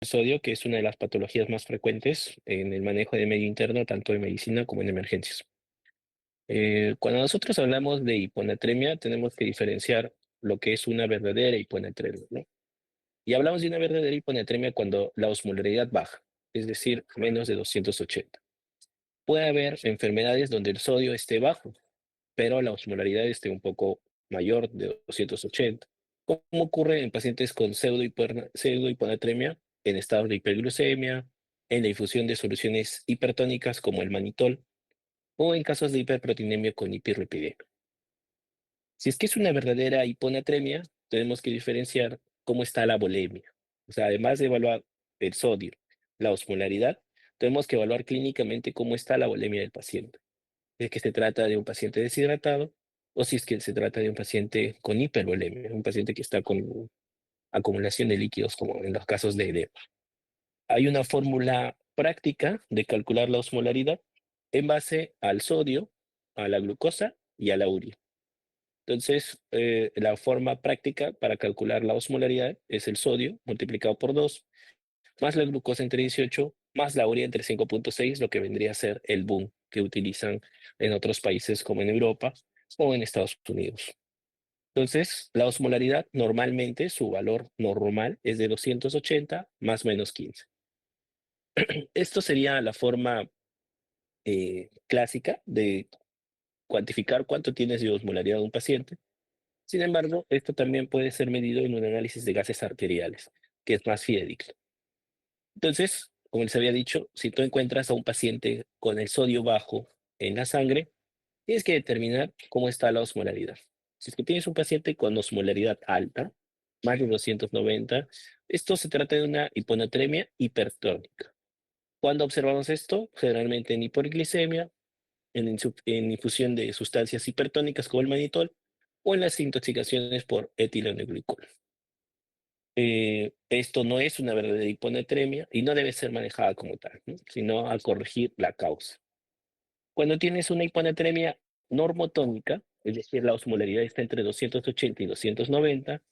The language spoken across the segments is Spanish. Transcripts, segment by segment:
sodio, que es una de las patologías más frecuentes en el manejo de medio interno, tanto en medicina como en emergencias. Cuando nosotros hablamos de hiponatremia, tenemos que diferenciar lo que es una verdadera hiponatremia, ¿no? Y hablamos de una verdadera hiponatremia cuando la osmolaridad baja, es decir, menos de 280. Puede haber enfermedades donde el sodio esté bajo, pero la osmolaridad esté un poco mayor de 280, como ocurre en pacientes con pseudohiponatremia, en estados de hiperglucemia, en la infusión de soluciones hipertónicas como el manitol, o en casos de hiperproteinemia con hiperlipidemia. Si es que es una verdadera hiponatremia, tenemos que diferenciar cómo está la volemia. O sea, además de evaluar el sodio, la osmolaridad, tenemos que evaluar clínicamente cómo está la volemia del paciente. Si es que se trata de un paciente deshidratado o si es que se trata de un paciente con hipervolemia, un paciente que está con acumulación de líquidos, como en los casos de edema. Hay una fórmula práctica de calcular la osmolaridad en base al sodio, a la glucosa y a la urea. Entonces, la forma práctica para calcular la osmolaridad es el sodio multiplicado por 2, más la glucosa entre 18, más la urea entre 5,6, lo que vendría a ser el boom que utilizan en otros países como en Europa o en Estados Unidos. Entonces, la osmolaridad normalmente su valor normal es de 280 más menos 15. Esto sería la forma clásica de cuantificar cuánto tienes de osmolaridad de un paciente. Sin embargo, esto también puede ser medido en un análisis de gases arteriales, que es más fidedigno. Entonces, como les había dicho, si tú encuentras a un paciente con el sodio bajo en la sangre, tienes que determinar cómo está la osmolaridad. Si es que tienes un paciente con osmolaridad alta, más de 290, esto se trata de una hiponatremia hipertónica. Cuando observamos esto, generalmente en hiperglicemia, en infusión de sustancias hipertónicas como el manitol o en las intoxicaciones por etilenglicol. Esto no es una verdadera hiponatremia y no debe ser manejada como tal, ¿no? Sino a corregir la causa. Cuando tienes una hiponatremia normotónica, es decir, la osmolaridad está entre 280 y 290,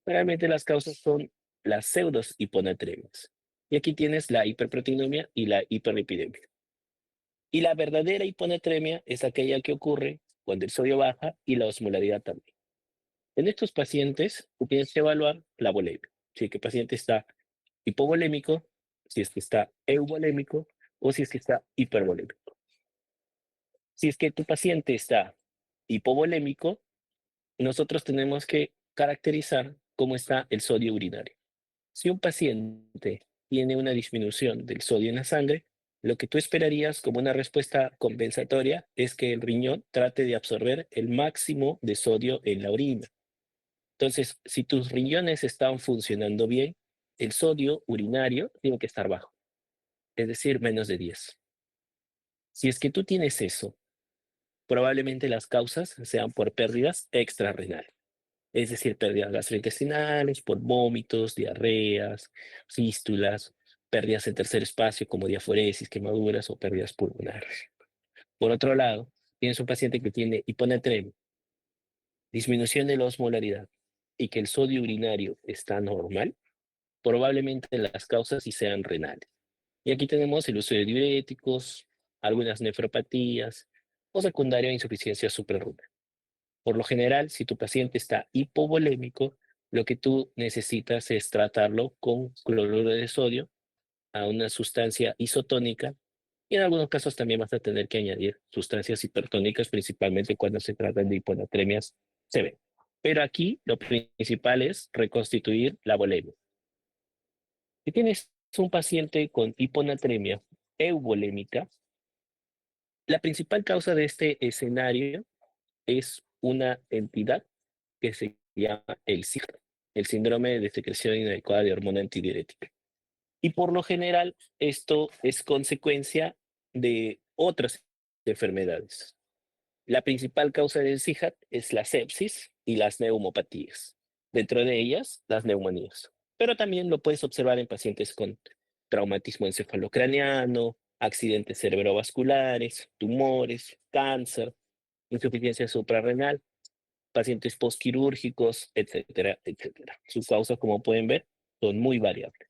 realmente las causas son las pseudos hiponatremias. Y aquí tienes la hiperproteinemia y la hiperlipidemia. Y la verdadera hiponatremia es aquella que ocurre cuando el sodio baja y la osmolaridad también. En estos pacientes, tú tienes que evaluar la volemia. Si el paciente está hipovolémico, si es que está euvolémico o si es que está hipervolémico. Si es que tu paciente está hipovolémico, nosotros tenemos que caracterizar cómo está el sodio urinario. Si un paciente tiene una disminución del sodio en la sangre, lo que tú esperarías como una respuesta compensatoria es que el riñón trate de absorber el máximo de sodio en la orina. Entonces, si tus riñones están funcionando bien, el sodio urinario tiene que estar bajo, es decir, menos de 10. Si es que tú tienes eso, probablemente las causas sean por pérdidas extrarrenales, es decir, pérdidas gastrointestinales, por vómitos, diarreas, fístulas, pérdidas en tercer espacio como diaforesis, quemaduras o pérdidas pulmonares. Por otro lado, tienes un paciente que tiene hiponatremia, disminución de la osmolaridad y que el sodio urinario está normal, probablemente las causas sí sean renales. Y aquí tenemos el uso de diuréticos, algunas nefropatías o secundaria insuficiencia suprarrenal. Por lo general, si tu paciente está hipovolémico, lo que tú necesitas es tratarlo con cloruro de sodio a una sustancia isotónica y en algunos casos también vas a tener que añadir sustancias hipertónicas, principalmente cuando se tratan de hiponatremias severas. Pero aquí lo principal es reconstituir la volemia. Si tienes un paciente con hiponatremia euvolémica, la principal causa de este escenario es una entidad que se llama el SIHR, el síndrome de secreción inadecuada de hormona antidiurética. Y por lo general, esto es consecuencia de otras enfermedades. La principal causa del SIHAT es la sepsis y las neumopatías. Dentro de ellas, las neumonías. Pero también lo puedes observar en pacientes con traumatismo encefalocraniano, accidentes cerebrovasculares, tumores, cáncer, insuficiencia suprarrenal, pacientes postquirúrgicos, etcétera, etcétera. Sus causas, como pueden ver, son muy variables.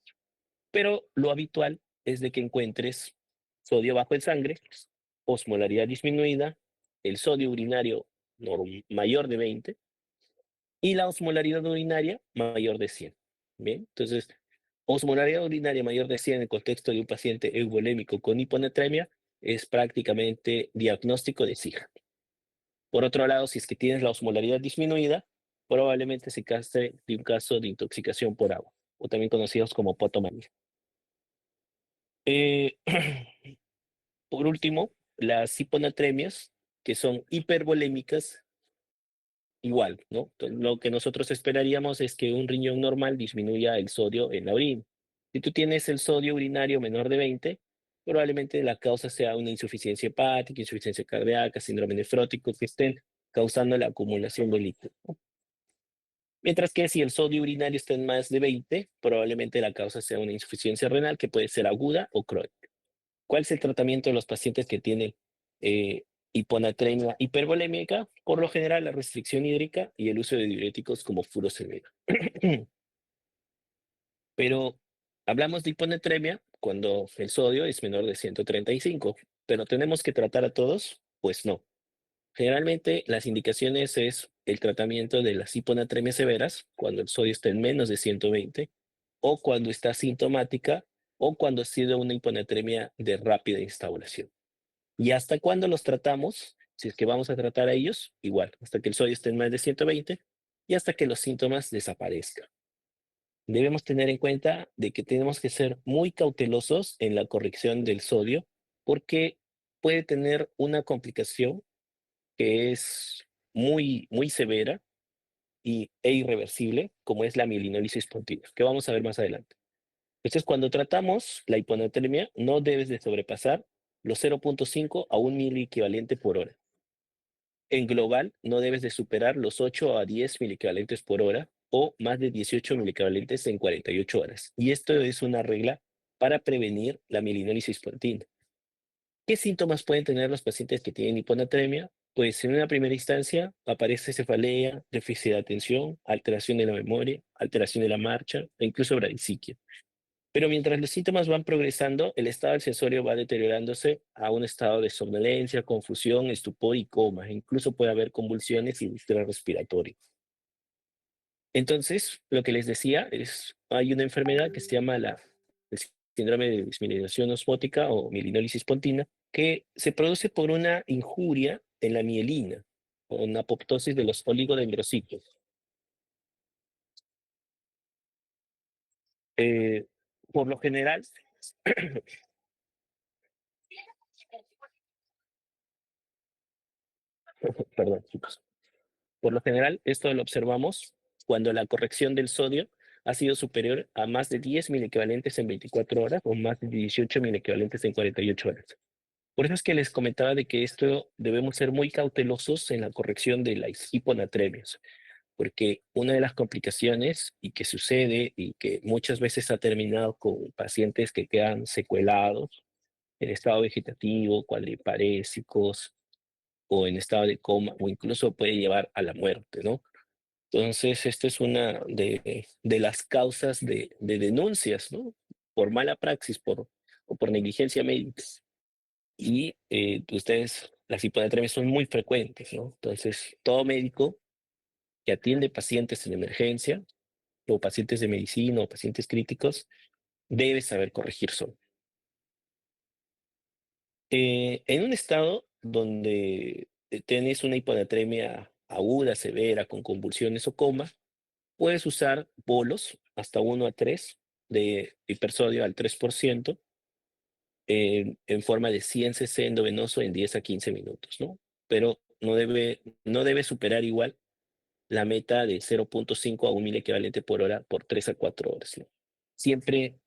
pero lo habitual es de que encuentres sodio bajo en sangre, osmolaridad disminuida, el sodio urinario mayor de 20 y la osmolaridad urinaria mayor de 100. Bien, entonces, osmolaridad urinaria mayor de 100 en el contexto de un paciente euvolémico con hiponatremia es prácticamente diagnóstico de SIGA. Por otro lado, si es que tienes la osmolaridad disminuida, probablemente se trate de un caso de intoxicación por agua, o también conocidos como potomanía. Eh, por último, las hiponatremias, que son hipervolémicas, igual, ¿no? Entonces, lo que nosotros esperaríamos es que un riñón normal disminuya el sodio en la orina. Si tú tienes el sodio urinario menor de 20, probablemente la causa sea una insuficiencia hepática, insuficiencia cardíaca, síndrome nefrótico, que estén causando la acumulación de líquido, ¿no? Mientras que si el sodio urinario está en más de 20, probablemente la causa sea una insuficiencia renal que puede ser aguda o crónica. ¿Cuál es el tratamiento de los pacientes que tienen eh, hiponatremia hipervolémica? Por lo general, la restricción hídrica y el uso de diuréticos como furosemida. Pero hablamos de hiponatremia cuando el sodio es menor de 135, pero ¿tenemos que tratar a todos? Pues no. Generalmente las indicaciones es el tratamiento de las hiponatremias severas, cuando el sodio está en menos de 120, o cuando está sintomática, o cuando ha sido una hiponatremia de rápida instauración. ¿Y hasta cuándo los tratamos? Si es que vamos a tratar a ellos, igual, hasta que el sodio esté en más de 120 y hasta que los síntomas desaparezcan. Debemos tener en cuenta de que tenemos que ser muy cautelosos en la corrección del sodio porque puede tener una complicación que es muy severa e irreversible, como es la mielinólisis espontánea, que vamos a ver más adelante. Entonces, cuando tratamos la hiponatremia, no debes de sobrepasar los 0.5 a 1 miliequivalente por hora. En global, no debes de superar los 8 a 10 miliequivalentes por hora o más de 18 miliequivalentes en 48 horas. Y esto es una regla para prevenir la mielinólisis espontánea. ¿Qué síntomas pueden tener los pacientes que tienen hiponatremia? Pues en una primera instancia aparece cefalea, déficit de atención, alteración de la memoria, alteración de la marcha e incluso bradisiquia. Pero mientras los síntomas van progresando, el estado del sensorio va deteriorándose a un estado de somnolencia, confusión, estupor y coma. Incluso puede haber convulsiones y distrés respiratorio. Entonces, lo que les decía es, hay una enfermedad que se llama el síndrome de disminución osmótica o mielinólisis pontina, que se produce por una injuria en la mielina, o una apoptosis de los oligodendrocitos. Eh, por lo general, perdón, chicos. Por lo general, esto lo observamos cuando la corrección del sodio ha sido superior a más de 10 mil equivalentes en 24 horas o más de 18 mil equivalentes en 48 horas. Por eso es que les comentaba de que esto debemos ser muy cautelosos en la corrección de las hiponatremias, porque una de las complicaciones y que sucede y que muchas veces ha terminado con pacientes que quedan secuelados en estado vegetativo, cuadriparésicos o en estado de coma o incluso puede llevar a la muerte, ¿no? Entonces, esto es una de las causas de denuncias, ¿no? Por mala praxis o por negligencia médica. Y ustedes, las hiponatremias son muy frecuentes, ¿no? Entonces, todo médico que atiende pacientes en emergencia, o pacientes de medicina, o pacientes críticos, debe saber corregir solo. En un estado donde tienes una hiponatremia aguda, severa, con convulsiones o coma, puedes usar bolos hasta 1 a 3 de hipersodio al 3% en forma de 100 cc endovenoso en 10 a 15 minutos, ¿no? Pero no debe superar igual la meta de 0.5 a 1 mil equivalente por hora por 3 a 4 horas, ¿no? Siempre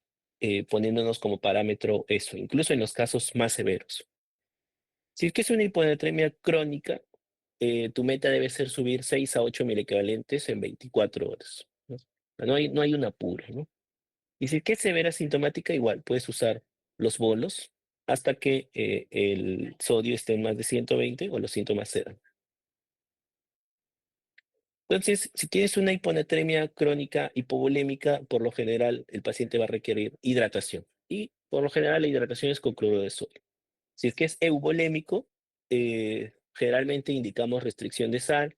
poniéndonos como parámetro eso, incluso en los casos más severos. Si es que es una hiponatremia crónica, tu meta debe ser subir 6 a 8 mil equivalentes en 24 horas, ¿no? No hay un apuro, ¿no? Y si es que es severa sintomática, igual puedes usar los bolos hasta que el sodio esté en más de 120 o los síntomas cedan. Entonces, si tienes una hiponatremia crónica hipovolémica, por lo general el paciente va a requerir hidratación. Y por lo general la hidratación es con cloruro de sodio. Si es que es euvolémico, generalmente indicamos restricción de sal,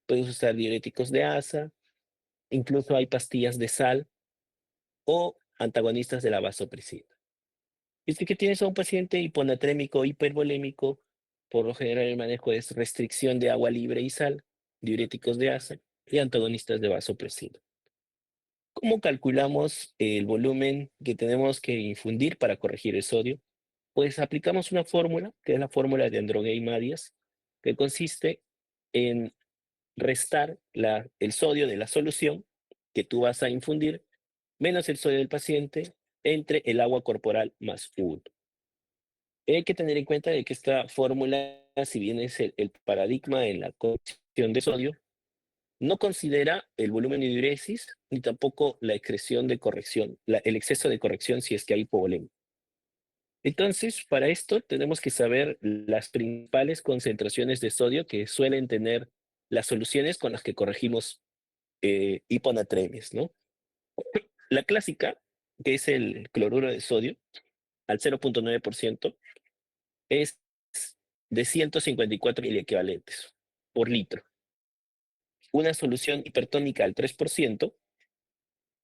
puedes usar diuréticos de asa, incluso hay pastillas de sal o antagonistas de la vasopresina. Si es que tienes a un paciente hiponatrémico hipervolémico, por lo general el manejo es restricción de agua libre y sal, diuréticos de asa y antagonistas de vasopresina. ¿Cómo calculamos el volumen que tenemos que infundir para corregir el sodio? Pues aplicamos una fórmula, que es la fórmula de Androgay-Marias, que consiste en restar el sodio de la solución que tú vas a infundir, menos el sodio del paciente, entre el agua corporal más 1. Hay que tener en cuenta de que esta fórmula, si bien es el paradigma en la corrección de sodio, no considera el volumen de diuresis ni tampoco la excreción de corrección, el exceso de corrección si es que hay hipovolemia. Entonces, para esto tenemos que saber las principales concentraciones de sodio que suelen tener las soluciones con las que corregimos hiponatremias, ¿no? La clásica, que es el cloruro de sodio, al 0.9%, es de 154 miliequivalentes por litro. Una solución hipertónica al 3%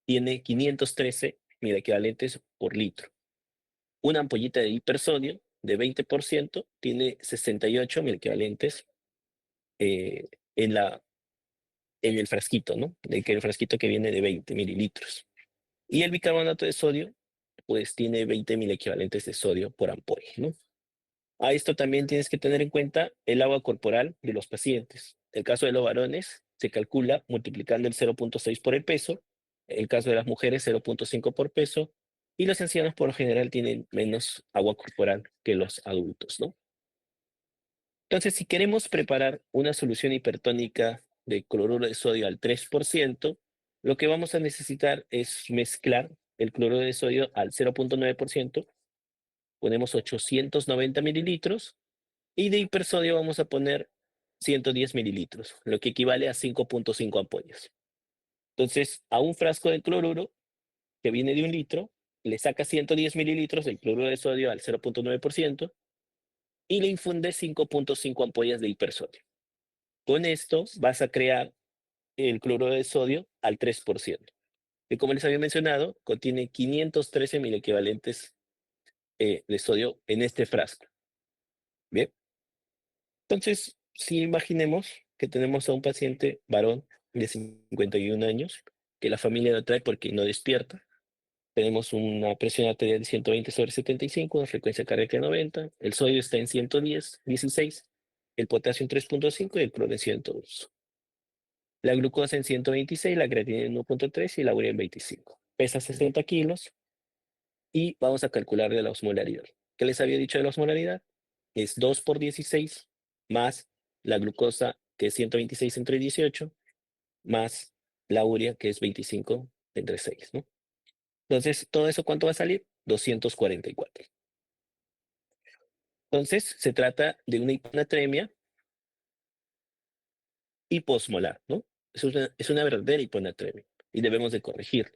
tiene 513 miliequivalentes por litro. Una ampollita de hipersodio de 20% tiene 68 miliequivalentes eh, en, en el frasquito, ¿no? El frasquito que viene de 20 mililitros. Y el bicarbonato de sodio, pues tiene 20 miliequivalentes de sodio por ampolla, ¿no? A esto también tienes que tener en cuenta el agua corporal de los pacientes. El caso de los varones se calcula multiplicando el 0.6 por el peso, el caso de las mujeres 0.5 por peso, y los ancianos por lo general tienen menos agua corporal que los adultos, ¿no? Entonces, si queremos preparar una solución hipertónica de cloruro de sodio al 3%, lo que vamos a necesitar es mezclar el cloruro de sodio al 0.9%, ponemos 890 mililitros, y de hipersodio vamos a poner 110 mililitros, lo que equivale a 5.5 ampollas. Entonces, a un frasco de cloruro que viene de 1 litro, le saca 110 mililitros del cloruro de sodio al 0.9% y le infunde 5.5 ampollas de hipersodio. Con esto vas a crear el cloruro de sodio al 3%, que como les había mencionado, contiene 513 miliequivalentes de sodio en este frasco. Bien, entonces, si imaginemos que tenemos a un paciente varón de 51 años, que la familia lo trae porque no despierta, tenemos una presión arterial de 120/75, una frecuencia cardíaca de 90, el sodio está en 110, 16, el potasio en 3.5 y el cloro en 102. La glucosa en 126, la creatinina en 1.3 y la urea en 25. Pesa 60 kilos y vamos a calcularle la osmolaridad. ¿Qué les había dicho de la osmolaridad? Es 2 por 16 más la glucosa, que es 126 entre 18, más la urea, que es 25 entre 6, ¿no? Entonces, ¿todo eso cuánto va a salir? 244. Entonces, se trata de una hiponatremia hiposmolar, ¿no? Es una verdadera hiponatremia y debemos de corregirla.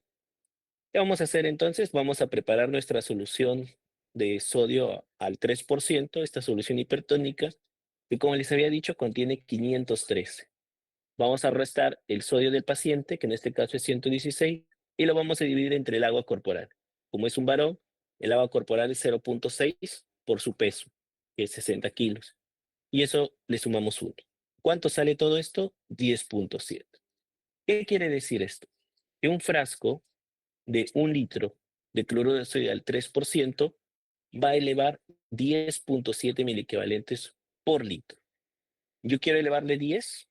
¿Qué vamos a hacer entonces? Vamos a preparar nuestra solución de sodio al 3%, esta solución hipertónica, que como les había dicho contiene 513. Vamos a restar el sodio del paciente, que en este caso es 116, y lo vamos a dividir entre el agua corporal. Como es un varón, el agua corporal es 0.6 por su peso, que es 60 kilos. Y eso le sumamos 1. ¿Cuánto sale todo esto? 10.7. ¿Qué quiere decir esto? Que un frasco de 1 litro de cloruro de sodio al 3% va a elevar 10.7 miliequivalentes por litro. Yo quiero elevarle 10.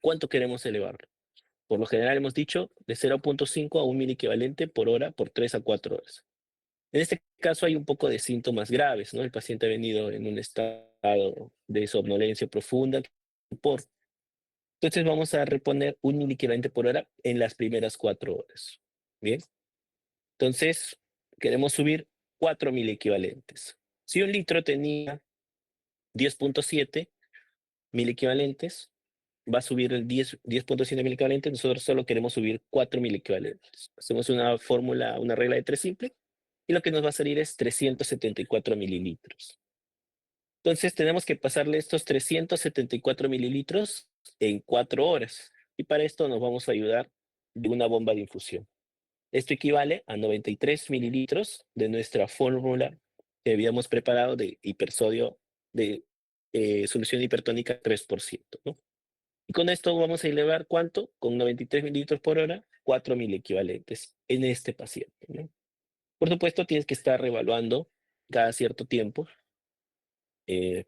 ¿Cuánto queremos elevarlo? Por lo general hemos dicho de 0.5 a 1 miliequivalente por hora por 3 a 4 horas. En este caso hay un poco de síntomas graves, ¿no? El paciente ha venido en un estado de somnolencia profunda. Entonces vamos a reponer 1 miliequivalente por hora en las primeras 4 horas. Bien. Entonces, queremos subir 4 miliequivalentes. Si 1 litro tenía 10.7 miliequivalentes, va a subir el 10.7 mil equivalentes, nosotros solo queremos subir 4 mil equivalentes. Hacemos una fórmula, una regla de 3 simple, y lo que nos va a salir es 374 mililitros. Entonces tenemos que pasarle estos 374 mililitros en 4 horas. Y para esto nos vamos a ayudar de una bomba de infusión. Esto equivale a 93 mililitros de nuestra fórmula que habíamos preparado de hipersodio de solución hipertónica 3%, ¿no? Y con esto vamos a elevar ¿cuánto? Con 93 mililitros por hora, 4.000 equivalentes en este paciente, ¿no? Por supuesto, tienes que estar reevaluando cada cierto tiempo.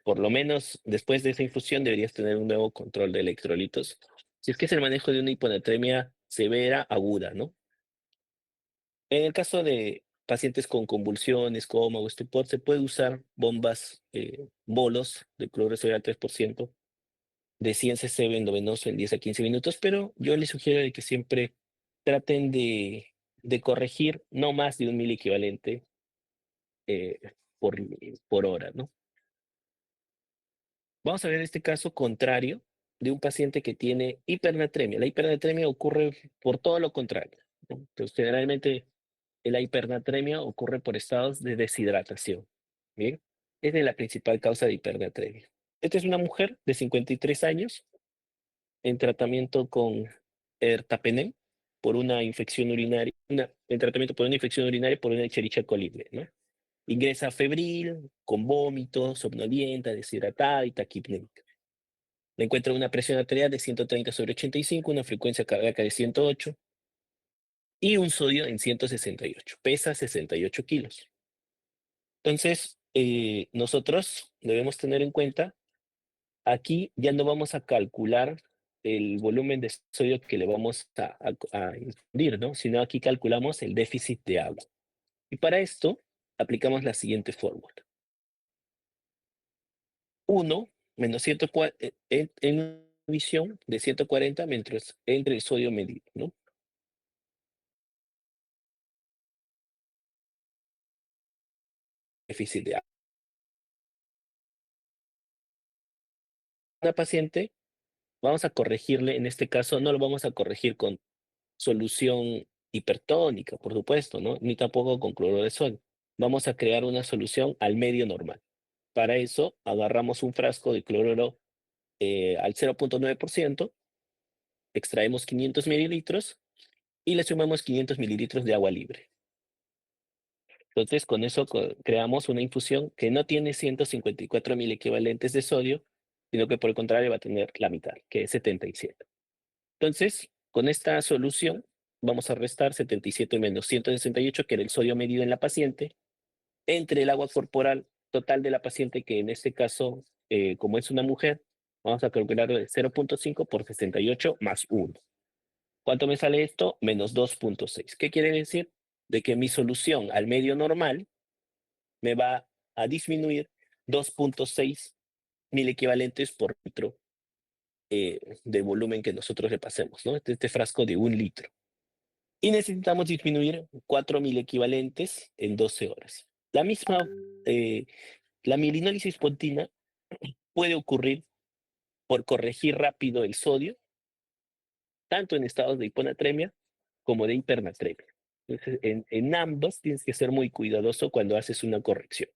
Por lo menos después de esa infusión deberías tener un nuevo control de electrolitos. Si es que es el manejo de una hiponatremia severa, aguda, ¿no? En el caso de pacientes con convulsiones, coma o estupor, se puede usar bombas, bolos de cloruro de sodio al 3% de 100 cc endovenoso en 10 a 15 minutos, pero yo les sugiero de que siempre traten de corregir no más de 1.000 equivalente eh, por, por hora, ¿no? Vamos a ver este caso contrario de un paciente que tiene hipernatremia. La hipernatremia ocurre por todo lo contrario, ¿no? Entonces, generalmente la hipernatremia ocurre por estados de deshidratación. Bien, esa es la principal causa de hipernatremia. Esta es una mujer de 53 años en tratamiento con ertapenem por una infección urinaria, en tratamiento por una infección urinaria por una Escherichia coli, ¿no? Ingresa febril, con vómito, somnolienta, deshidratada y taquipnémica. Le encuentra una presión arterial de 130/85, una frecuencia cardíaca de 108 y un sodio en 168. Pesa 68 kilos. Entonces, nosotros debemos tener en cuenta, aquí ya no vamos a calcular el volumen de sodio que le vamos a infundir, ¿no? Sino aquí calculamos el déficit de agua. Y para esto aplicamos la siguiente fórmula. 1 menos 140, en una visión de 140 mientras entre el sodio medido, ¿no? Déficit de agua. Una paciente, vamos a corregirle, en este caso no lo vamos a corregir con solución hipertónica, por supuesto, ¿no? Ni tampoco con cloruro de sodio. Vamos a crear una solución al medio normal. Para eso, agarramos un frasco de cloruro al 0.9%, extraemos 500 mililitros y le sumamos 500 mililitros de agua libre. Entonces, con eso creamos una infusión que no tiene 154 mil equivalentes de sodio, sino que por el contrario va a tener la mitad, que es 77. Entonces, con esta solución, vamos a restar 77 menos 168, que era el sodio medido en la paciente, entre el agua corporal total de la paciente, que en este caso, como es una mujer, vamos a calcularlo de 0.5 por 68 más 1. ¿Cuánto me sale esto? Menos 2.6. ¿Qué quiere decir? De que mi solución al medio normal me va a disminuir 2.6 mil equivalentes por litro de volumen que nosotros le pasemos, ¿no? Este frasco de 1 litro. Y necesitamos disminuir 4.000 equivalentes en 12 horas. La misma, la mielinólisis pontina puede ocurrir por corregir rápido el sodio, tanto en estados de hiponatremia como de hipernatremia. Entonces, en ambos tienes que ser muy cuidadoso cuando haces una corrección.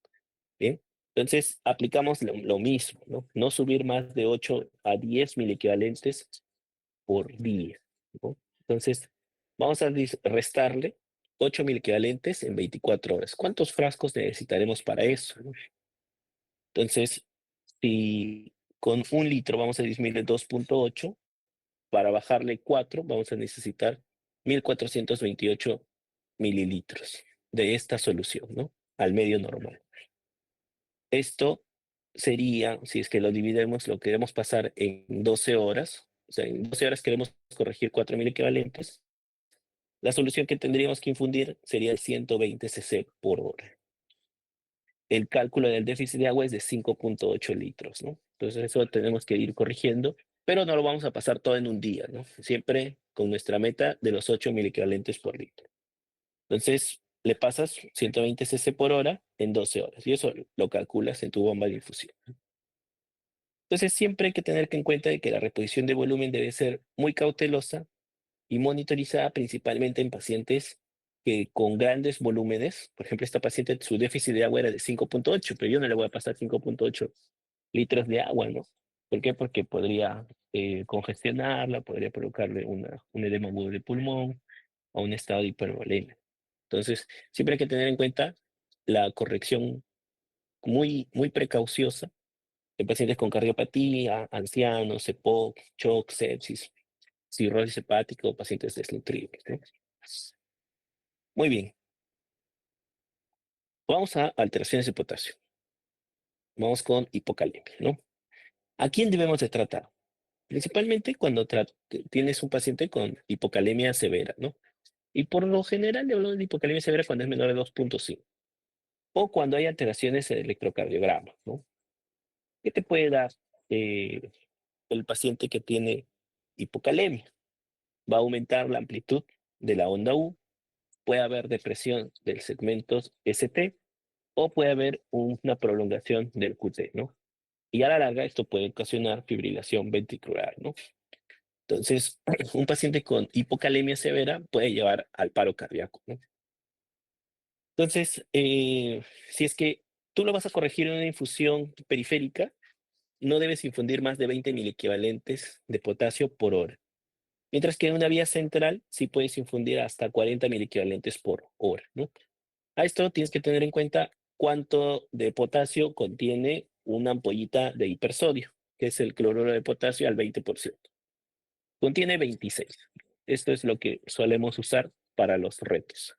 Bien, entonces aplicamos lo mismo, ¿no? No subir más de 8 a 10 mil equivalentes por día, ¿no? Entonces, vamos a restarle 8.000 equivalentes en 24 horas. ¿Cuántos frascos necesitaremos para eso, no? Entonces, si con 1 litro vamos a disminuir 2.8, para bajarle 4 vamos a necesitar 1.428 mililitros de esta solución, ¿no? Al medio normal. Esto sería, si es que lo dividimos, lo queremos pasar en 12 horas, o sea, en 12 horas queremos corregir 4.000 equivalentes, la solución que tendríamos que infundir sería 120 cc por hora. El cálculo del déficit de agua es de 5.8 litros, ¿no? Entonces eso tenemos que ir corrigiendo, pero no lo vamos a pasar todo en un día, ¿no? Siempre con nuestra meta de los 8.000 equivalentes por litro. Entonces, le pasas 120 cc por hora en 12 horas y eso lo calculas en tu bomba de infusión. Entonces, siempre hay que tener en cuenta de que la reposición de volumen debe ser muy cautelosa y monitorizada principalmente en pacientes que con grandes volúmenes, por ejemplo, esta paciente, su déficit de agua era de 5.8, pero yo no le voy a pasar 5.8 litros de agua, ¿no? ¿Por qué? Porque podría congestionarla, podría provocarle un edema agudo de pulmón o un estado de hipervolemia. Entonces, siempre hay que tener en cuenta la corrección muy precauciosa de pacientes con cardiopatía, ancianos, EPOC, shock, sepsis, cirrosis hepática o pacientes desnutridos, ¿no? Muy bien, vamos a alteraciones de potasio. Vamos con hipocalemia, ¿no? ¿A quién debemos de tratar? Principalmente cuando tienes un paciente con hipocalemia severa, ¿no? Y por lo general le hablamos de hipocalemia severa cuando es menor de 2.5 o cuando hay alteraciones en el electrocardiograma, ¿no? ¿Qué te puede dar eh, el paciente que tiene hipocalemia? Va a aumentar la amplitud de la onda U, puede haber depresión del segmento ST o puede haber una prolongación del QT, ¿no? Y a la larga esto puede ocasionar fibrilación ventricular, ¿no? Entonces, un paciente con hipocalemia severa puede llevar al paro cardíaco, ¿no? Entonces, si es que tú lo vas a corregir en una infusión periférica, no debes infundir más de 20 miliequivalentes de potasio por hora. Mientras que en una vía central sí puedes infundir hasta 40 miliequivalentes por hora, ¿no? A esto tienes que tener en cuenta cuánto de potasio contiene una ampollita de hipersodio, que es el cloruro de potasio al 20%. Contiene 26. Esto es lo que solemos usar para los retos.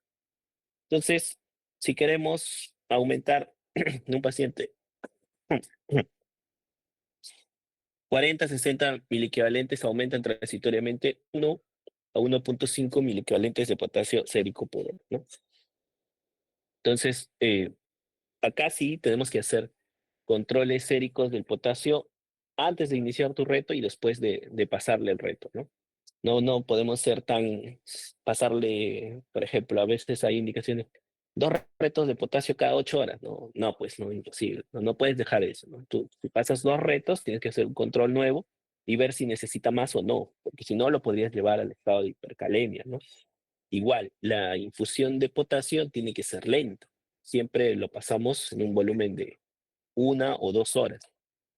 Entonces, si queremos aumentar en un paciente 40, 60 miliequivalentes, aumentan transitoriamente 1 a 1.5 miliequivalentes de potasio sérico por hora, ¿no? Entonces, acá sí tenemos que hacer controles séricos del potasio antes de iniciar tu reto y después de pasarle el reto, ¿no? No podemos ser pasarle, por ejemplo, a veces hay indicaciones, 2 retos de potasio cada 8 horas, no, pues no, imposible, no puedes dejar eso, ¿no? Tú, si pasas 2 retos, tienes que hacer un control nuevo y ver si necesita más o no, porque si no lo podrías llevar al estado de hipercalemia, ¿no? Igual, la infusión de potasio tiene que ser lento, siempre lo pasamos en un volumen de 1 o 2 horas.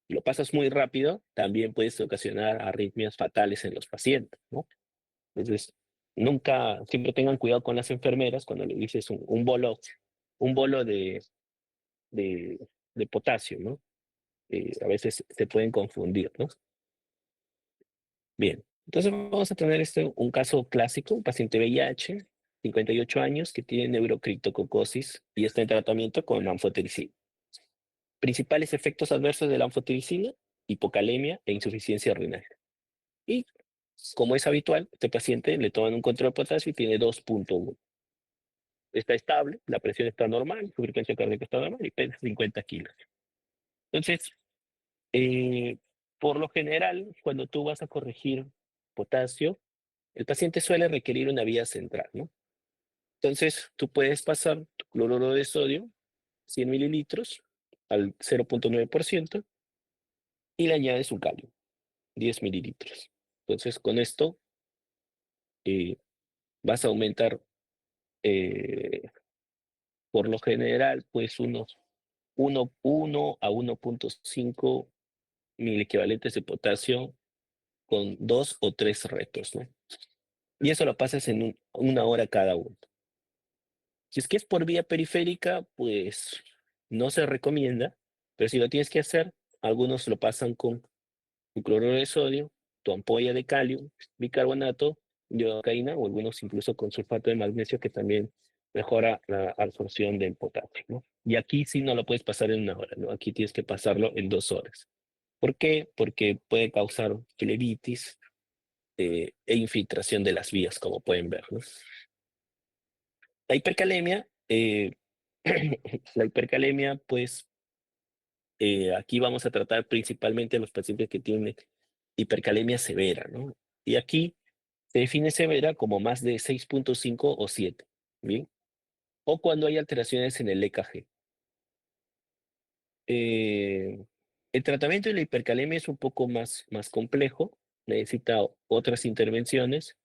Si lo pasas muy rápido, también puedes ocasionar arritmias fatales en los pacientes, ¿no? Entonces, siempre tengan cuidado con las enfermeras cuando le dices un bolo de, de potasio, ¿no? A veces se pueden confundir, ¿no? Bien, entonces vamos a tener un caso clásico, un paciente VIH, 58 años, que tiene neurocriptococosis y está en tratamiento con anfotericina. Principales efectos adversos de la anfotericina, hipocalemia e insuficiencia renal. Y como es habitual, este paciente le toman un control de potasio y tiene 2.1. Está estable, la presión está normal, su frecuencia cardíaca está normal y pesa 50 kilos. Entonces, eh, por lo general, cuando tú vas a corregir potasio, el paciente suele requerir una vía central, ¿no? Entonces, tú puedes pasar tu cloruro de sodio, 100 mililitros, al 0.9% y le añades un calio, 10 mililitros. Entonces, con esto eh, vas a aumentar, eh, por lo general, pues unos 1 a 1.5 mil equivalentes de potasio con 2 o 3 retos, ¿no? Y eso lo pasas en 1 hora cada uno. Si es que es por vía periférica, pues no se recomienda, pero si lo tienes que hacer, algunos lo pasan con tu cloruro de sodio, tu ampolla de calio, bicarbonato, iodocaína o algunos incluso con sulfato de magnesio que también mejora la absorción del potasio, ¿no? Y aquí sí no lo puedes pasar en 1 hora, ¿no? Aquí tienes que pasarlo en 2 horas. ¿Por qué? Porque puede causar flebitis e infiltración de las vías, como pueden ver, ¿no? La hipercalemia, la hipercalemia, pues aquí vamos a tratar principalmente a los pacientes que tienen hipercalemia severa, ¿no? Y aquí se define severa como más de 6.5 o 7, ¿bien? O cuando hay alteraciones en el EKG. Eh, El tratamiento de la hipercalemia es un poco más complejo, necesita otras intervenciones,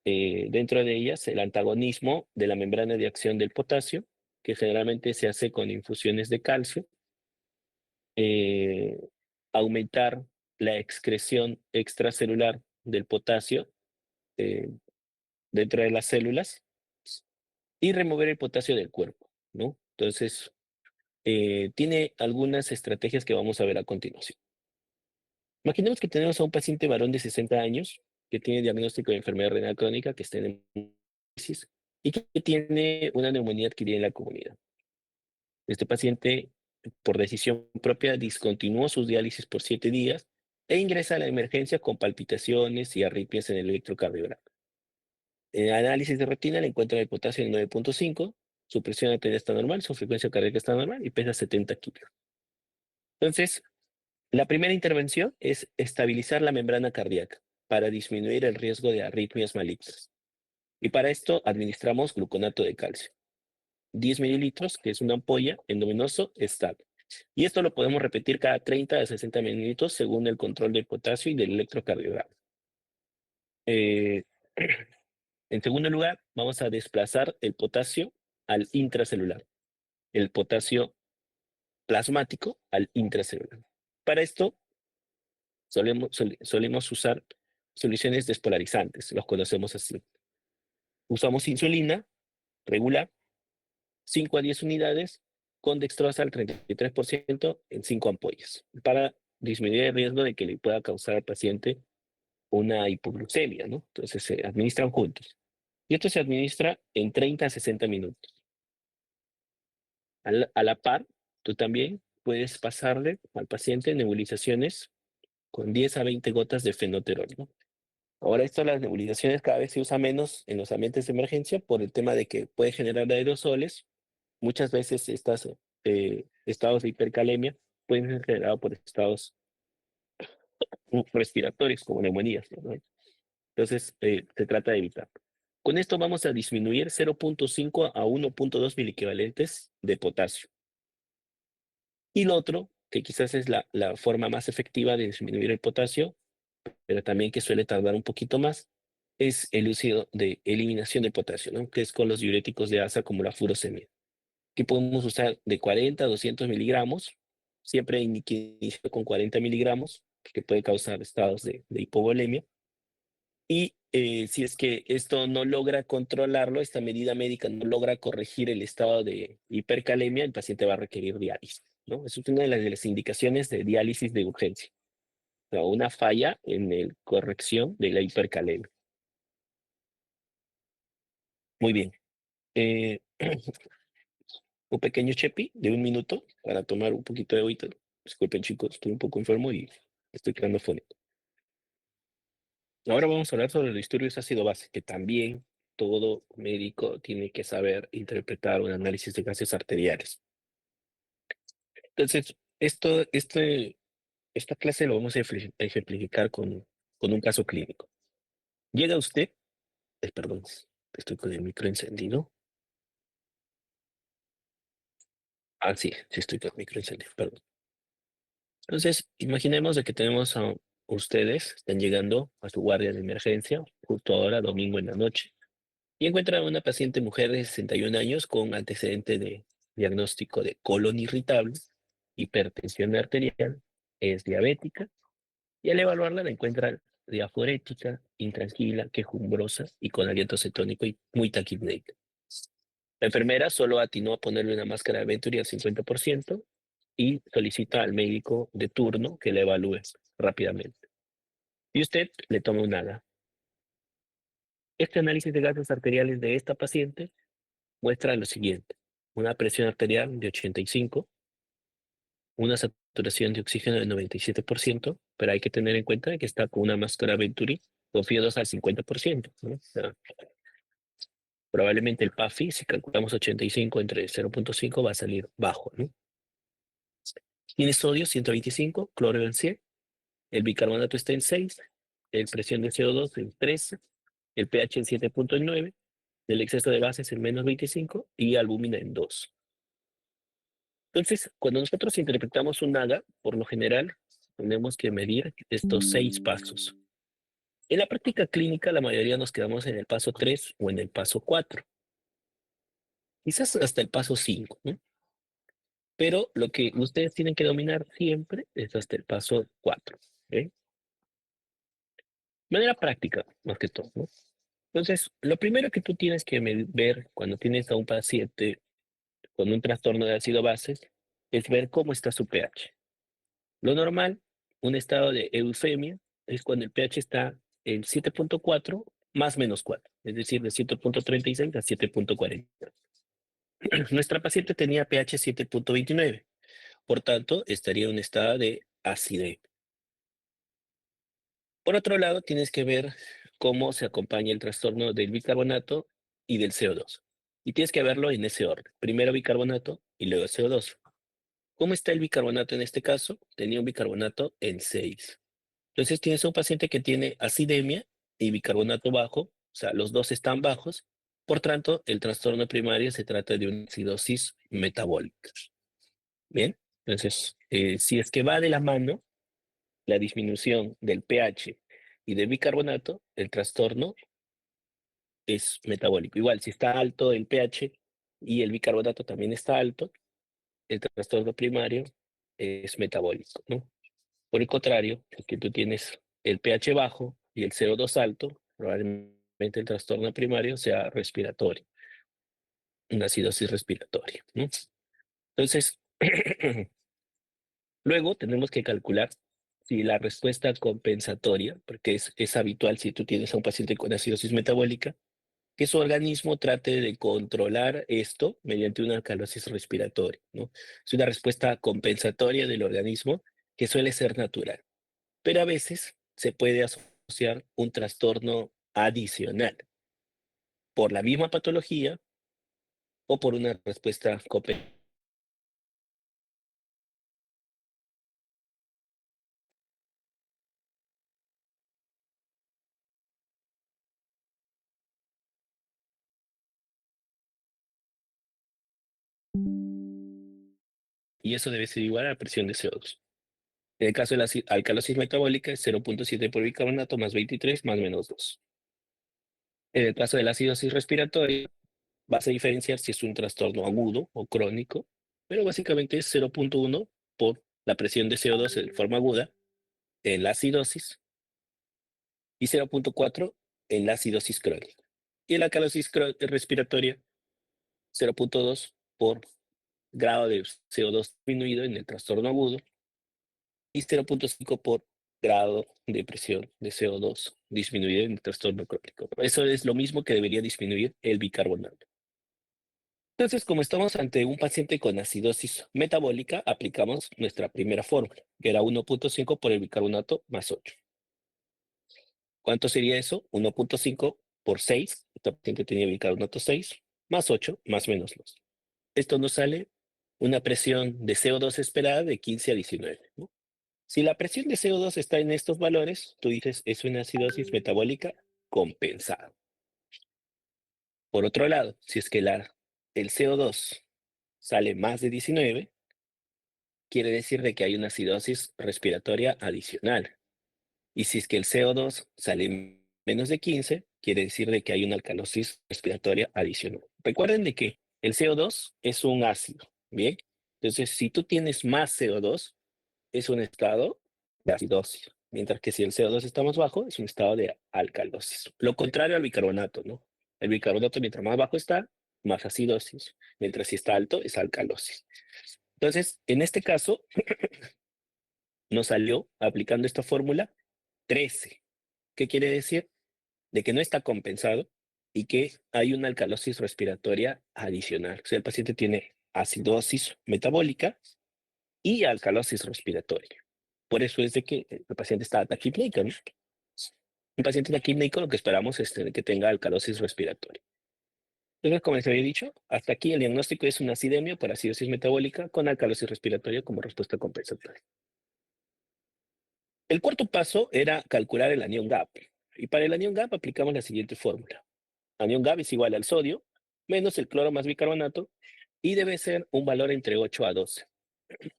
dentro de ellas el antagonismo de la membrana de acción del potasio, que generalmente se hace con infusiones de calcio, eh, aumentar la excreción extracelular del potasio eh, dentro de las células y remover el potasio del cuerpo, ¿no? Entonces, tiene algunas estrategias que vamos a ver a continuación. Imaginemos que tenemos a un paciente varón de 60 años que tiene diagnóstico de enfermedad renal crónica, que está en crisis y que tiene una neumonía adquirida en la comunidad. Este paciente, por decisión propia, discontinuó sus diálisis por 7 días e ingresa a la emergencia con palpitaciones y arritmias en el electrocardiograma. En análisis de rutina le encuentran el potasio en 9.5, su presión arterial está normal, su frecuencia cardíaca está normal y pesa 70 kilos. Entonces, la primera intervención es estabilizar la membrana cardíaca para disminuir el riesgo de arritmias malignas. Y para esto administramos gluconato de calcio. 10 mililitros, que es una ampolla endovenoso estable. Y esto lo podemos repetir cada 30 a 60 minutos según el control del potasio y del electrocardiograma. Eh, en segundo lugar, vamos a desplazar el potasio al intracelular, el potasio plasmático al intracelular. Para esto solemos usar soluciones despolarizantes, los conocemos así. Usamos insulina regular, 5 a 10 unidades, con dextrosa al 33% en 5 ampollas, para disminuir el riesgo de que le pueda causar al paciente una hipoglucemia, ¿no? Entonces se administran juntos. Y esto se administra en 30 a 60 minutos. A la par, tú también puedes pasarle al paciente nebulizaciones con 10 a 20 gotas de fenoterol, ¿no? Ahora esto, las nebulizaciones cada vez se usa menos en los ambientes de emergencia por el tema de que puede generar aerosoles. Muchas veces estos estados de hipercalemia pueden ser generados por estados respiratorios como neumonías, ¿no? Entonces, se trata de evitar. Con esto vamos a disminuir 0.5 a 1.2 miliequivalentes de potasio. Y lo otro, que quizás es la forma más efectiva de disminuir el potasio, pero también que suele tardar un poquito más, es el uso de eliminación de potasio, ¿no? Que es con los diuréticos de asa como la furosemida, que podemos usar de 40 a 200 miligramos, siempre inicio con 40 miligramos, que puede causar estados de hipovolemia. Y si es que esto no logra controlarlo, esta medida médica no logra corregir el estado de hipercalemia, el paciente va a requerir diálisis, ¿no? Eso es una de las indicaciones de diálisis de urgencia, o sea, una falla en la corrección de la hipercalemia. Muy bien. Eh, un pequeño chepi de 1 minuto para tomar un poquito de agüita. Disculpen, chicos, estoy un poco enfermo y estoy quedando fónico. Ahora vamos a hablar sobre los disturbios ácido-base, que también todo médico tiene que saber interpretar un análisis de gases arteriales. Entonces, esta clase lo vamos a ejemplificar con un caso clínico. Llega usted, perdón, estoy con el micro encendido. Ah, sí, sí estoy con el micro encendido, perdón. Entonces, imaginemos de que tenemos a ustedes, están llegando a su guardia de emergencia, justo ahora, domingo en la noche, y encuentran a una paciente mujer de 61 años con antecedente de diagnóstico de colon irritable, hipertensión arterial, es diabética, y al evaluarla la encuentran diaforética, intranquila, quejumbrosa y con aliento cetónico y muy taquipnéica. La enfermera solo atinó a ponerle una máscara de Venturi al 50% y solicita al médico de turno que la evalúe rápidamente. Y usted le toma un ADA. Este análisis de gases arteriales de esta paciente muestra lo siguiente: una presión arterial de 85, una saturación de oxígeno de 97%, pero hay que tener en cuenta que está con una máscara Venturi con FIO2 al 50%, ¿no? O sea, probablemente el PAFI, si calculamos 85 entre 0.5, va a salir bajo, ¿no? Tiene sodio 125, cloro en 100, el bicarbonato está en 6, la presión de CO2 en 13, el pH en 7.9, el exceso de gases en -25 y albúmina en 2. Entonces, cuando nosotros interpretamos un NAGA, por lo general, tenemos que medir estos 6 pasos. En la práctica clínica, la mayoría nos quedamos en el paso 3 o en el paso 4, quizás hasta el paso 5, ¿no? Pero lo que ustedes tienen que dominar siempre es hasta el paso 4, ¿ok? De manera práctica, más que todo, ¿no? Entonces, lo primero que tú tienes que ver cuando tienes a un paciente con un trastorno de ácido base es ver cómo está su pH. Lo normal, un estado de eufemia, es cuando el pH está en 7.4 más menos 4, es decir, de 7.36 a 7.40. Nuestra paciente tenía pH 7.29, por tanto, estaría en un estado de acidez. Por otro lado, tienes que ver cómo se acompaña el trastorno del bicarbonato y del CO2. Y tienes que verlo en ese orden. Primero bicarbonato y luego CO2. ¿Cómo está el bicarbonato en este caso? Tenía un bicarbonato en 6. Entonces tienes un paciente que tiene acidemia y bicarbonato bajo, o sea, los dos están bajos. Por tanto, el trastorno primario se trata de una acidosis metabólica. Bien, entonces, si es que va de la mano la disminución del pH y del bicarbonato, el trastorno es metabólico. Igual, si está alto el pH y el bicarbonato también está alto, el trastorno primario es metabólico, ¿no? Por el contrario, si es que tú tienes el pH bajo y el CO2 alto, probablemente el trastorno primario sea respiratorio, una acidosis respiratoria, ¿no? Entonces, luego tenemos que calcular si la respuesta compensatoria, porque es habitual si tú tienes a un paciente con acidosis metabólica, que su organismo trate de controlar esto mediante una alcalosis respiratoria, ¿no? Es una respuesta compensatoria del organismo que suele ser natural, pero a veces se puede asociar un trastorno adicional por la misma patología o por una respuesta compensatoria. Y eso debe ser igual a la presión de CO2. En el caso de la alcalosis metabólica es 0.7 por bicarbonato más 23 más menos 2. En el caso de la acidosis respiratoria, vas a diferenciar si es un trastorno agudo o crónico, pero básicamente es 0.1 por la presión de CO2 de forma aguda en la acidosis y 0.4 en la acidosis crónica. Y en la alcalosis respiratoria, 0.2 por grado de CO2 disminuido en el trastorno agudo y 0.5 por grado de presión de CO2 disminuido en el trastorno crónico. Eso es lo mismo que debería disminuir el bicarbonato. Entonces, como estamos ante un paciente con acidosis metabólica, aplicamos nuestra primera fórmula, que era 1.5 por el bicarbonato más 8. ¿Cuánto sería eso? 1.5 por 6, este paciente tenía bicarbonato 6, más 8, más menos 2. Esto nos sale una presión de CO2 esperada de 15 a 19, ¿no? Si la presión de CO2 está en estos valores, tú dices es una acidosis metabólica compensada. Por otro lado, si es que el CO2 sale más de 19, quiere decir de que hay una acidosis respiratoria adicional. Y si es que el CO2 sale menos de 15, quiere decir de que hay una alcalosis respiratoria adicional. Recuerden de que el CO2 es un ácido, ¿bien? Entonces, si tú tienes más CO2, es un estado de acidosis, mientras que si el CO2 está más bajo, es un estado de alcalosis. Lo contrario al bicarbonato, ¿no? El bicarbonato, mientras más bajo está, más acidosis, mientras si está alto, es alcalosis. Entonces, en este caso, nos salió, aplicando esta fórmula, 13. ¿Qué quiere decir? De que no está compensado y que hay una alcalosis respiratoria adicional. O sea, el paciente tiene acidosis metabólica y alcalosis respiratoria. Por eso es de que el paciente está taquipnéico, ¿no? Un paciente taquipnéico lo que esperamos es que tenga alcalosis respiratoria. Entonces, como les había dicho, hasta aquí el diagnóstico es una acidemia por acidosis metabólica con alcalosis respiratoria como respuesta compensatoria. El cuarto paso era calcular el anión GAP. Y para el anión GAP aplicamos la siguiente fórmula. Anión GAP es igual al sodio menos el cloro más bicarbonato y debe ser un valor entre 8 a 12.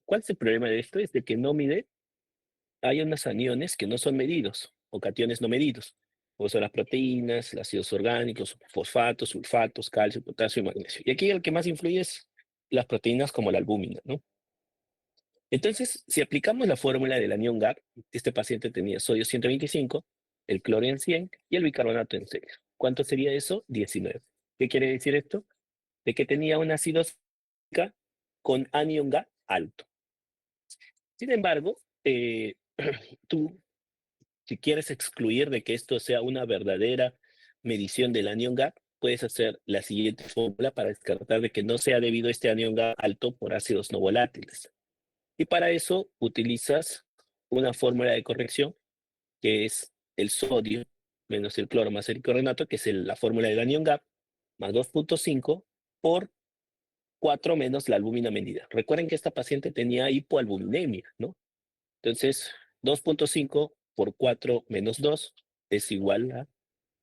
¿Cuál es el problema de esto? Es de que no mide, hay unos aniones que no son medidos, o cationes no medidos, como son las proteínas, los ácidos orgánicos, fosfatos, sulfatos, calcio, potasio y magnesio. Y aquí el que más influye es las proteínas como la albúmina, ¿no? Entonces, si aplicamos la fórmula del anión GAP, este paciente tenía sodio 125, el cloro en 100 y el bicarbonato en 6. ¿Cuánto sería eso? 19. ¿Qué quiere decir esto? De que tenía una acidosis con anión GAP alto. Sin embargo, tú, si quieres excluir de que esto sea una verdadera medición del anión GAP, puedes hacer la siguiente fórmula para descartar de que no sea debido a este anión GAP alto por ácidos no volátiles. Y para eso utilizas una fórmula de corrección que es el sodio menos el cloro más el cloronato, que es la fórmula del anión GAP, más 2.5 por 4 menos la albúmina medida. Recuerden que esta paciente tenía hipoalbuminemia, ¿no? Entonces, 2.5 por 4 menos 2 es igual a,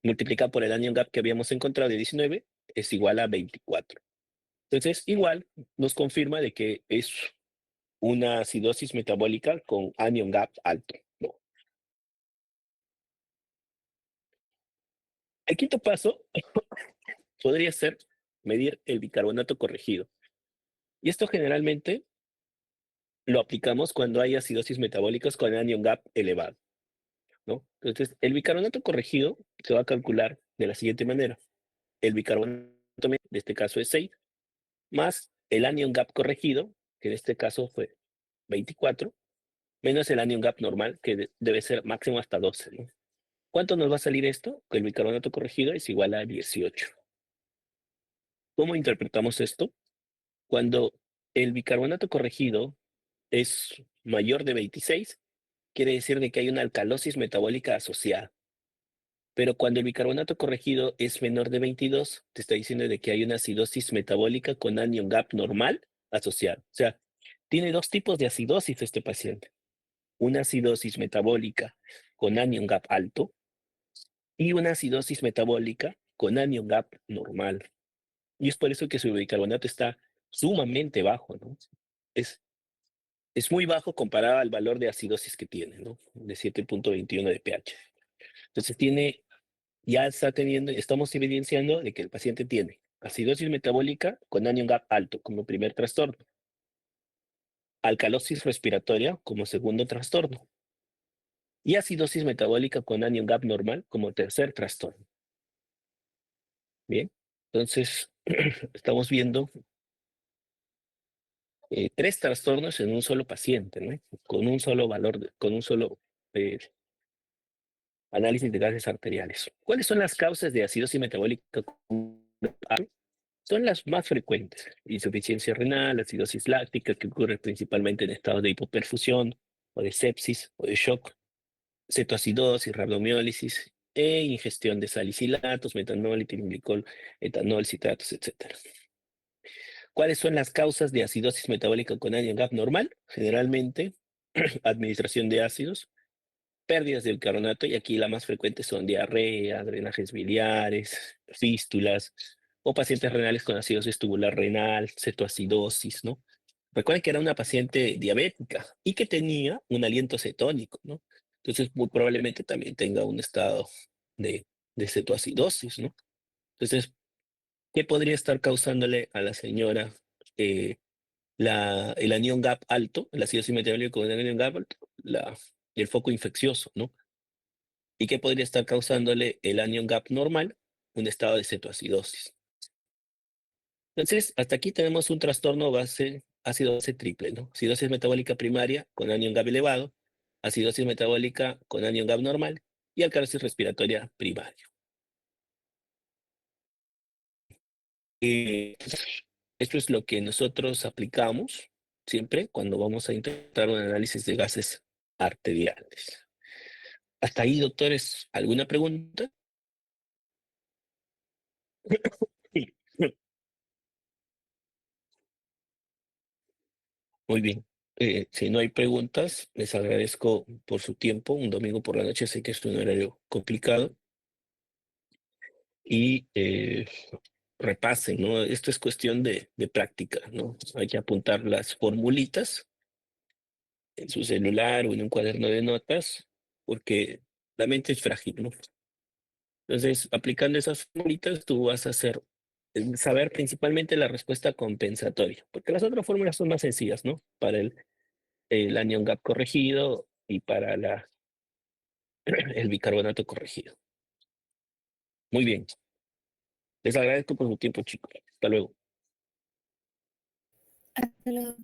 multiplicado por el anión GAP que habíamos encontrado de 19, es igual a 24. Entonces, igual nos confirma de que es una acidosis metabólica con anion gap alto, ¿no? El quinto paso podría ser medir el bicarbonato corregido. Y esto generalmente lo aplicamos cuando hay acidosis metabólicas con anion gap elevado, ¿no? Entonces, el bicarbonato corregido se va a calcular de la siguiente manera. El bicarbonato de este caso es 6, más el anion gap corregido, que en este caso fue 24, menos el anion gap normal, que debe ser máximo hasta 12, ¿no? ¿Cuánto nos va a salir esto? Que el bicarbonato corregido es igual a 18. ¿Cómo interpretamos esto? Cuando el bicarbonato corregido es mayor de 26, quiere decir de que hay una alcalosis metabólica asociada. Pero cuando el bicarbonato corregido es menor de 22, te está diciendo de que hay una acidosis metabólica con anion gap normal asociada. O sea, tiene dos tipos de acidosis este paciente. Una acidosis metabólica con anion gap alto y una acidosis metabólica con anion gap normal. Y es por eso que su bicarbonato está sumamente bajo, ¿no? Es, es muy bajo comparado al valor de acidosis que tiene, ¿no? De 7.21 de pH. Entonces ya está teniendo, estamos evidenciando de que el paciente tiene acidosis metabólica con anion gap alto como primer trastorno, alcalosis respiratoria como segundo trastorno y acidosis metabólica con anion gap normal como tercer trastorno. Bien, entonces estamos viendo tres trastornos en un solo paciente, ¿no? Con un solo valor, con un solo eh, análisis de gases arteriales. ¿Cuáles son las causas de acidosis metabólica? Son las más frecuentes. Insuficiencia renal, acidosis láctica, que ocurre principalmente en estados de hipoperfusión, o de sepsis, o de shock, cetoacidosis, rabdomiólisis, e ingestión de salicilatos, metanol, etilenglicol, etanol, citratos, etc. ¿Cuáles son las causas de acidosis metabólica con anion gap normal? Generalmente, administración de ácidos, pérdidas del carbonato, y aquí la más frecuente son diarrea, drenajes biliares, fístulas, o pacientes renales con acidosis tubular renal, cetoacidosis, ¿no? Recuerden que era una paciente diabética y que tenía un aliento cetónico, ¿no? Entonces, muy probablemente también tenga un estado de, de cetoacidosis, ¿no? Entonces, ¿qué podría estar causándole a la señora eh, el anión gap alto, el ácido metabólico con el anión gap alto, el foco infeccioso, ¿no? ¿Y qué podría estar causándole el anion gap normal? Un estado de cetoacidosis. Entonces, hasta aquí tenemos un trastorno ácido base triple, ¿no? Acidosis metabólica primaria con anion gap elevado, acidosis metabólica con anion gap normal y alcalosis respiratoria primaria. Eh, Esto es lo que nosotros aplicamos siempre cuando vamos a intentar un análisis de gases arteriales. Hasta ahí, doctores, ¿alguna pregunta? Sí. Muy bien. Si no hay preguntas, les agradezco por su tiempo. Un domingo por la noche sé que es un horario complicado y repasen, ¿no? Esto es cuestión de práctica, ¿no? Hay que apuntar las formulitas en su celular o en un cuaderno de notas, porque la mente es frágil, ¿no? Entonces, aplicando esas formulitas, tú vas a saber principalmente la respuesta compensatoria, porque las otras fórmulas son más sencillas, ¿no? Para el anion gap corregido y para el bicarbonato corregido. Muy bien. Les agradezco por su tiempo, chicos. Hasta luego. Hasta luego.